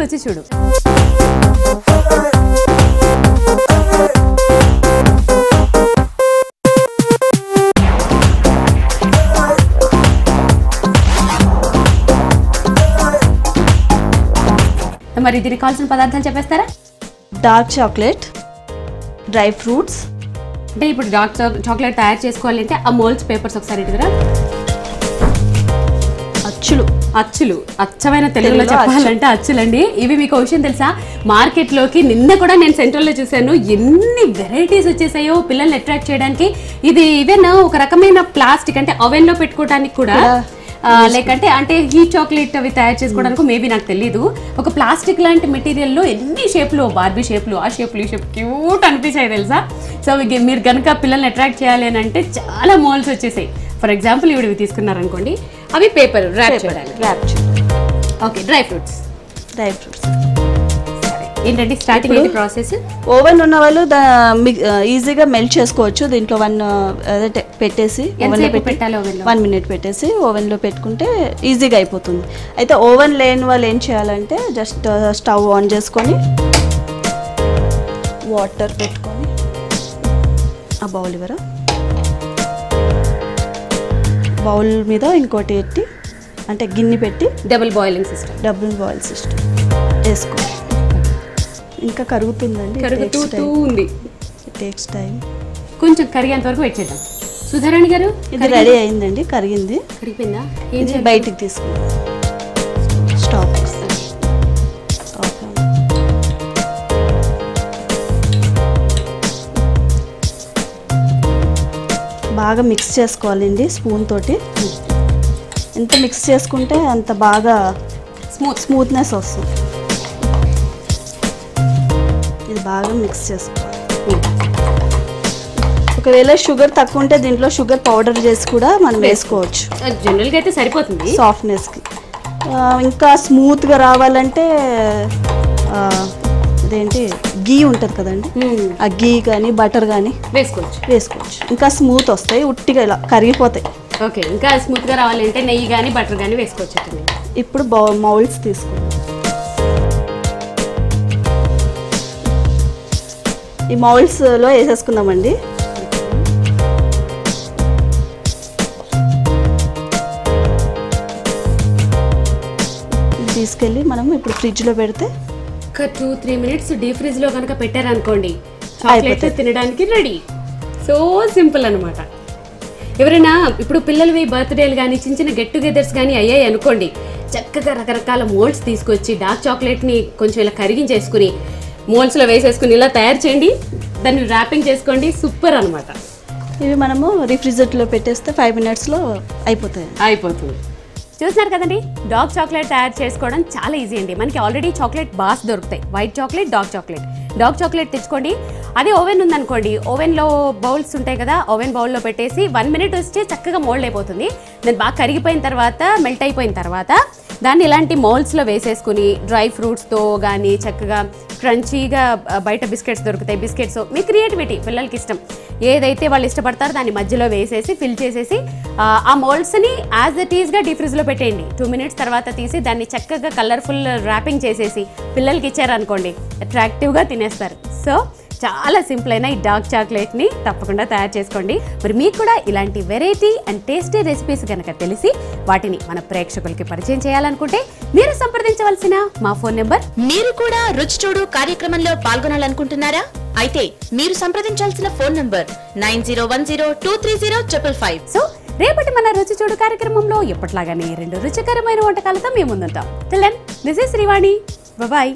రుచి చూడు. మరి దీనికి కావాల్సిన పదార్థాలు చెప్పేస్తారా? Dark chocolate, dry fruits. అంటే ఇప్పుడు డార్క్ చాక్లెట్ తయారు చేసుకోవాలి అంటే ఆ మోల్డ్స్ పేపర్స్ ఒకసారి ఇటు కదా. అచ్చులు అచ్చమైన తెలుగులో చెప్పాలంటే అచ్చులండి. ఇవి మీకు విషయం తెలుసా, మార్కెట్లోకి నిన్న కూడా నేను సెంట్రల్లో చూశాను, ఎన్ని వెరైటీస్ వచ్చేసాయో పిల్లల్ని అట్రాక్ట్ చేయడానికి. ఇది ఈవెన్ ఒక రకమైన ప్లాస్టిక్, అంటే ఓవెన్లో పెట్టుకోవడానికి కూడా, లేకంటే అంటే హీట్ చాక్లెట్ అవి తయారు చేసుకోవడానికి మేబీ నాకు తెలీదు. ఒక ప్లాస్టిక్ లాంటి మెటీరియల్లో ఎన్ని షేప్లు, బార్బీ షేప్లు, ఆ షేప్లు, ఈ షేప్ క్యూట్ అనిపించాయి తెలుసా. సో మీరు కనుక పిల్లల్ని అట్రాక్ట్ చేయాలి అని అంటే చాలా మోల్స్ వచ్చేసాయి. ఫర్ ఎగ్జాంపుల్ ఇవి తీసుకున్నారనుకోండి, అవి పేపర్ ర్యాప్ చేయాలి. ఓకే, డ్రై ఫ్రూట్స్ ఏంటంటే స్టార్టింగ్ ఏంటి ప్రాసెస్? ఓవెన్ ఉన్న వాళ్ళు ఈజీగా మెల్ట్ చేసుకోవచ్చు. దీంట్లో పెట్టేసి 1 minute పెట్టేసి ఓవెన్లో పెట్టుకుంటే ఈజీగా అయిపోతుంది. అయితే ఓవెన్ లేని వాళ్ళు ఏం చేయాలంటే జస్ట్ స్టవ్ ఆన్ చేసుకొని వాటర్ పెట్టుకొని, ఆ బౌల్ ఇవ్వరా, బౌల్ మీద ఇంకోటి పెట్టి, అంటే గిన్నె పెట్టి డబుల్ బాయిల్ సిస్టమ్ వేసుకోవాలి. ఇంకా కరుగుతుందండి, టేక్స్ టైం. కొంచెం కరిగేంత వరకు వెయిట్ చేద్దాం. సుధారాణి గారు, ఇది రెడీ అయిందండి, కరిగిపోయిందా? ఇది బయటికి తీసుకుందాం. స్టాప్. బాగా మిక్స్ చేసుకోవాలండి స్పూన్ తోటి. ఎంత మిక్స్ చేసుకుంటే అంత బాగా స్మూత్నెస్ వస్తుంది. ఇది బాగా మిక్స్ చేసుకోవాలి. ఒకవేళ షుగర్ తక్కువ ఉంటే దీంట్లో షుగర్ పౌడర్ చేసి కూడా మనం వేసుకోవచ్చు. జనరల్గా అయితే సరిపోతుంది సాఫ్ట్నెస్కి. ఇంకా స్మూత్గా రావాలంటే అదేంటి గీ ఉంటుంది కదండి, ఆ గీ కానీ బటర్ కానీ వేసుకోవచ్చు. ఇంకా స్మూత్ వస్తాయి, ఉట్టిగా ఇలా కరిగిపోతాయి. ఓకే, ఇంకా స్మూత్గా రావాలంటే నెయ్యి కానీ బటర్ కానీ వేసుకోవచ్చు. ఇప్పుడు మౌల్డ్స్ తీసుకుంటాం. ఈ మౌల్డ్స్లో వేసేసుకున్నామండి. తీసుకెళ్ళి మనం ఇప్పుడు ఫ్రిడ్జ్లో పెడితే 2-3 minutes డీప్ ఫ్రిడ్జ్లో కనుక పెట్టారనుకోండి, చాక్లెట్ తినడానికి రెడీ. సో సింపుల్ అనమాట. ఎవరైనా ఇప్పుడు పిల్లలవి బర్త్డేలు కానీ చిన్న చిన్న గెట్ టుగెదర్స్ కానీ అయ్యాయి అనుకోండి, చక్కగా రకరకాల మోల్డ్స్ తీసుకొచ్చి డార్క్ చాక్లెట్ని కొంచెం ఇలా కరిగించేసుకుని మోల్డ్స్లో వేసేసుకుని ఇలా తయారు చేయండి, దాన్ని ర్యాపింగ్ చేసుకోండి, సూపర్ అనమాట. ఇవి మనము రిఫ్రిజిరేటర్లో పెట్టేస్తే 5 minutesలో అయిపోతుంది. చూస్తున్నారు కదండి, డార్క్ చాక్లెట్ తయారు చేసుకోవడం చాలా ఈజీ అండి. మనకి ఆల్రెడీ చాక్లెట్ బార్స్ దొరుకుతాయి, వైట్ చాక్లెట్, డార్క్ చాక్లెట్ తెచ్చుకోండి. అదే ఓవెన్ ఉందనుకోండి, ఓవెన్లో బౌల్స్ ఉంటాయి కదా, ఓవెన్ బౌల్లో పెట్టేసి 1 minute వస్తే చక్కగా మోల్డ్ అయిపోతుంది. దాన్ని బాగా కరిగిపోయిన తర్వాత, మెల్ట్ అయిపోయిన తర్వాత దాన్ని ఇలాంటి మౌల్డ్స్లో వేసేసుకుని డ్రై ఫ్రూట్స్తో కానీ చక్కగా క్రంచీగా బయట బిస్కెట్స్ దొరుకుతాయి, బిస్కెట్స్ మీ క్రియేటివిటీ, పిల్లలకి ఇష్టం ఏదైతే వాళ్ళు ఇష్టపడతారో దాన్ని మధ్యలో వేసేసి ఫిల్ చేసేసి ఆ మౌల్డ్స్ని యాజ్ ఇట్ ఈస్గా డీప్ ఫ్రిడ్జ్లో పెట్టేయండి. 2 minutes తర్వాత తీసి దాన్ని చక్కగా కలర్ఫుల్ ర్యాపింగ్ చేసేసి పిల్లలకి ఇచ్చారనుకోండి, అట్రాక్టివ్గా తినేస్తారు. సో చాలా సింపుల్ అయిన ఈ డార్క్ చాక్లెట్ని తప్పకుండా తయారు చేసుకోండి. మరి మీకు కూడా ఇలాంటి వెరైటీ అండ్ టేస్టీ రెసిపీస్ కనుక తెలిసి వాటిని మన ప్రేక్షకులకి పరిచయం చేయాలనుకుంటే మీరు సంప్రదించవలసిన మా ఫోన్ నెంబర్. మీరు కూడా రుచి చూడు కార్యక్రమంలో పాల్గొనాలనుకుంటున్నారా? అయితే మీరు సంప్రదించాల్సిన ఫోన్ నంబర్ 9010230555. సో రేపటి మన రుచి చూడు కార్యక్రమంలో ఎప్పట్లాగానే 2 రుచికరమైన వంటకాలతో మేము ముందుంటాం. Till then, this is Srivani. Bye.